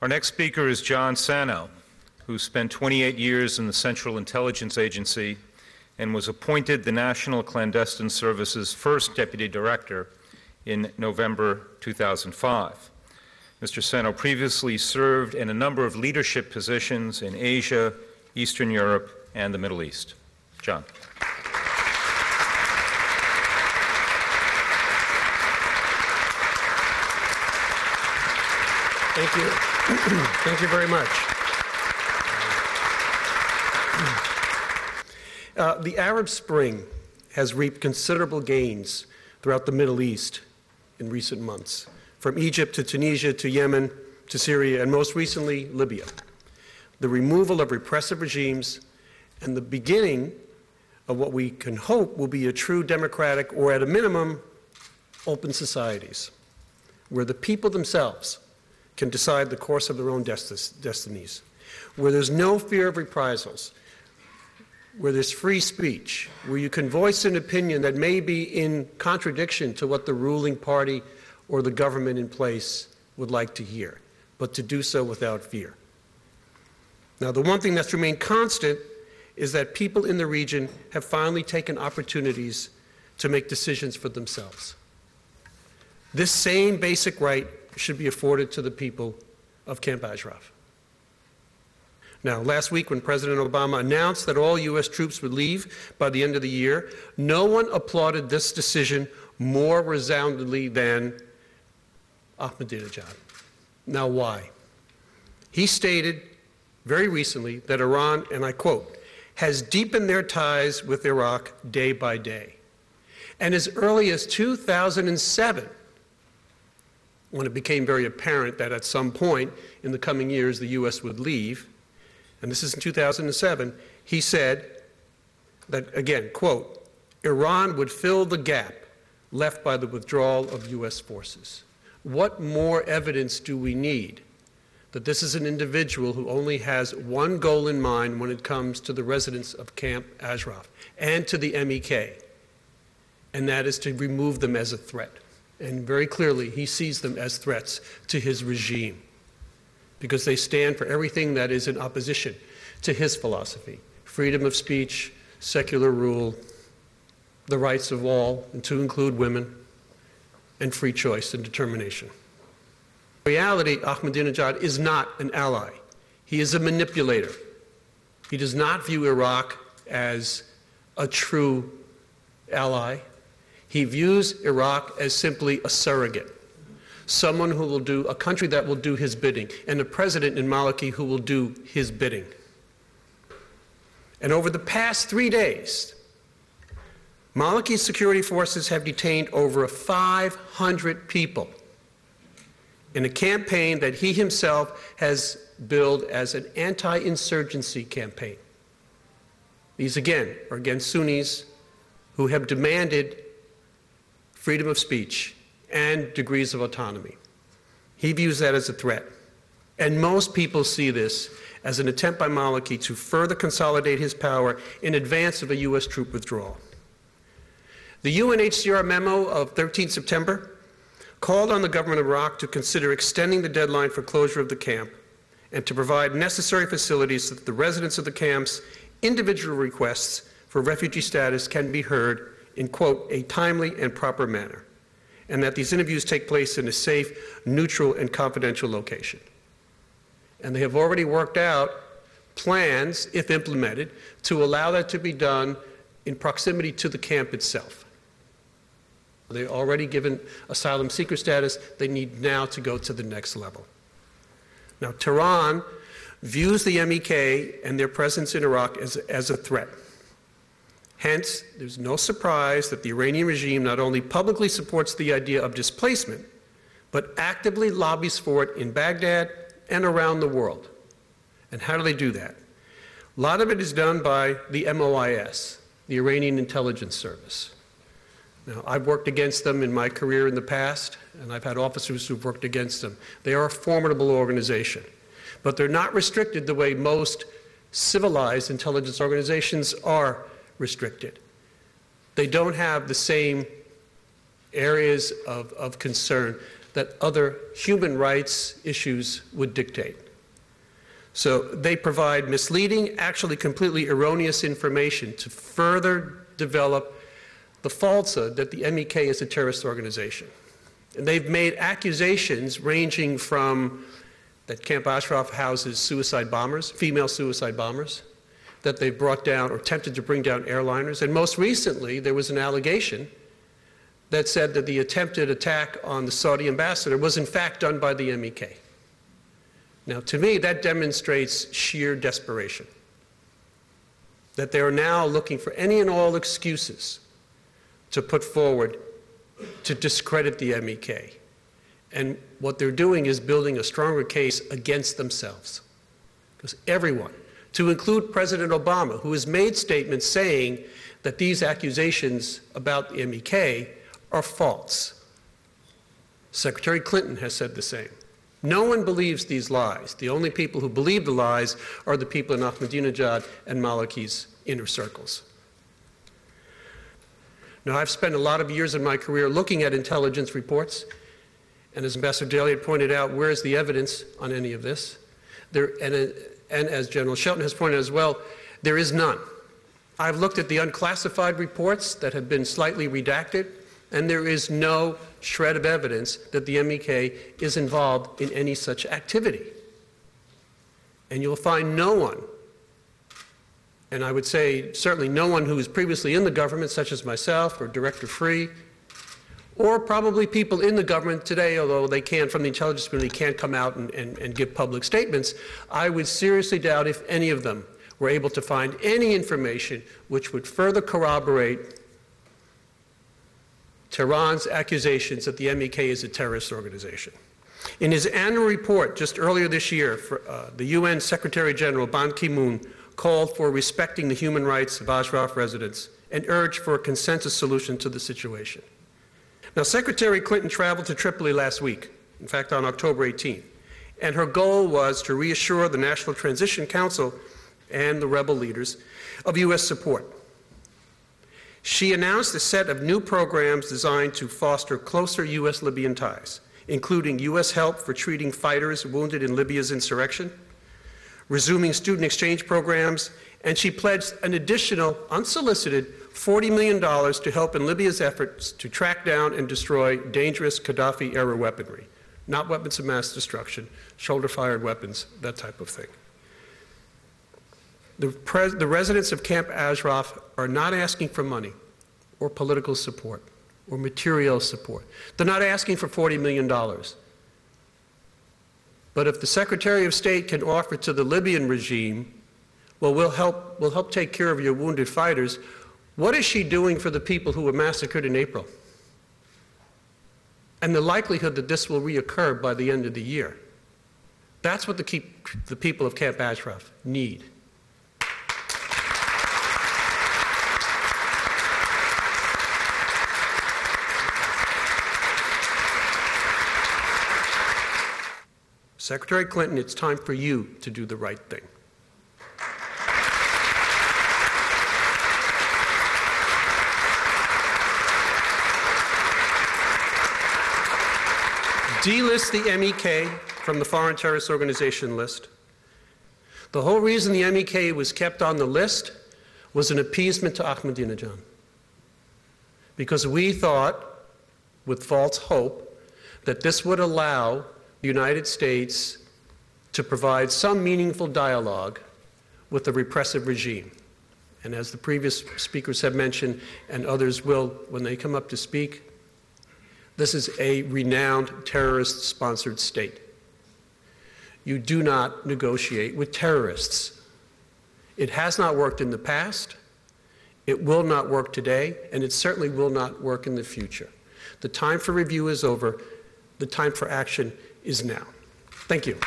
Our next speaker is John Sano, who spent 28 years in the Central Intelligence Agency and was appointed the National Clandestine Service's first Deputy Director in November 2005. Mr. Sano previously served in a number of leadership positions in Asia, Eastern Europe, and the Middle East. John. Thank you. Thank you very much. The Arab Spring has reaped considerable gains throughout the Middle East in recent months, from Egypt to Tunisia to Yemen to Syria, and most recently, Libya. The removal of repressive regimes and the beginning of what we can hope will be a true democratic, or at a minimum, open societies, where the people themselves can decide the course of their own destinies, where there's no fear of reprisals, where there's free speech, where you can voice an opinion that may be in contradiction to what the ruling party or the government in place would like to hear, but to do so without fear. Now, the one thing that's remained constant is that people in the region have finally taken opportunities to make decisions for themselves. This same basic right should be afforded to the people of Camp Ashraf. Now, last week when President Obama announced that all U.S. troops would leave by the end of the year, no one applauded this decision more resoundingly than Ahmadinejad. Now, why? He stated very recently that Iran, and I quote, has deepened their ties with Iraq day by day. And as early as 2007, when it became very apparent that at some point in the coming years the U.S. would leave, and this is in 2007, he said that, again, quote, Iran would fill the gap left by the withdrawal of U.S. forces. What more evidence do we need that this is an individual who only has one goal in mind when it comes to the residents of Camp Ashraf and to the MEK, and that is to remove them as a threat? And very clearly, he sees them as threats to his regime because they stand for everything that is in opposition to his philosophy: freedom of speech, secular rule, the rights of all, and to include women, and free choice and determination. In reality, Ahmadinejad is not an ally. He is a manipulator. He does not view Iraq as a true ally. He views Iraq as simply a surrogate, someone who will do, a country that will do his bidding, and a president in Maliki who will do his bidding. And over the past 3 days, Maliki's security forces have detained over 500 people in a campaign that he himself has billed as an anti-insurgency campaign. These, again, are against Sunnis who have demanded freedom of speech and degrees of autonomy. He views that as a threat. And most people see this as an attempt by Maliki to further consolidate his power in advance of a U.S. troop withdrawal. The UNHCR memo of 13 September called on the government of Iraq to consider extending the deadline for closure of the camp and to provide necessary facilities so that the residents of the camp's individual requests for refugee status can be heard in, quote, a timely and proper manner, and that these interviews take place in a safe, neutral, and confidential location. And they have already worked out plans, if implemented, to allow that to be done in proximity to the camp itself. They're already given asylum seeker status. They need now to go to the next level. Now, Tehran views the MEK and their presence in Iraq as a threat. Hence, there's no surprise that the Iranian regime not only publicly supports the idea of displacement, but actively lobbies for it in Baghdad and around the world. And how do they do that? A lot of it is done by the MOIS, the Iranian Intelligence Service. Now, I've worked against them in my career in the past, and I've had officers who've worked against them. They are a formidable organization, but they're not restricted the way most civilized intelligence organizations are restricted. They don't have the same areas of concern that other human rights issues would dictate. So they provide misleading, actually completely erroneous information to further develop the falsehood that the MEK is a terrorist organization. And they've made accusations ranging from that Camp Ashraf houses suicide bombers, female suicide bombers, that they've brought down or attempted to bring down airliners. And most recently, there was an allegation that said that the attempted attack on the Saudi ambassador was in fact done by the MEK. Now, to me, that demonstrates sheer desperation, that they are now looking for any and all excuses to put forward to discredit the MEK. And what they're doing is building a stronger case against themselves. Because everyone, to include President Obama, who has made statements saying that these accusations about the MEK are false. Secretary Clinton has said the same. No one believes these lies. The only people who believe the lies are the people in Ahmadinejad and Maliki's inner circles. Now, I've spent a lot of years in my career looking at intelligence reports, and as Ambassador Daly had pointed out, where is the evidence on any of this? And as General Shelton has pointed out as well, there is none. I've looked at the unclassified reports that have been slightly redacted, and there is no shred of evidence that the MEK is involved in any such activity. And you'll find no one, and I would say certainly no one who was previously in the government, such as myself or Director Free, or probably people in the government today, although they can't, from the intelligence community, can't come out and give public statements. I would seriously doubt if any of them were able to find any information which would further corroborate Tehran's accusations that the MEK is a terrorist organization. In his annual report just earlier this year, the UN Secretary General Ban Ki-moon called for respecting the human rights of Ashraf residents and urged for a consensus solution to the situation. Now, Secretary Clinton traveled to Tripoli last week, in fact on October 18th, and her goal was to reassure the National Transition Council and the rebel leaders of U.S. support. She announced a set of new programs designed to foster closer U.S.-Libyan ties, including U.S. help for treating fighters wounded in Libya's insurrection, resuming student exchange programs, and she pledged an additional, unsolicited, $40 million to help in Libya's efforts to track down and destroy dangerous Gaddafi-era weaponry, not weapons of mass destruction, shoulder-fired weapons, that type of thing. The residents of Camp Ashraf are not asking for money or political support or material support. They're not asking for $40 million. But if the Secretary of State can offer to the Libyan regime, well, we'll help take care of your wounded fighters, what is she doing for the people who were massacred in April? And the likelihood that this will reoccur by the end of the year. That's what the people of Camp Ashraf need. Secretary Clinton, it's time for you to do the right thing. Delist the MEK from the Foreign Terrorist Organization list. The whole reason the MEK was kept on the list was an appeasement to Ahmadinejad. Because we thought, with false hope, that this would allow the United States to provide some meaningful dialogue with the repressive regime. And as the previous speakers have mentioned, and others will when they come up to speak, this is a renowned terrorist-sponsored state. You do not negotiate with terrorists. It has not worked in the past, it will not work today, and it certainly will not work in the future. The time for review is over. The time for action is now. Thank you.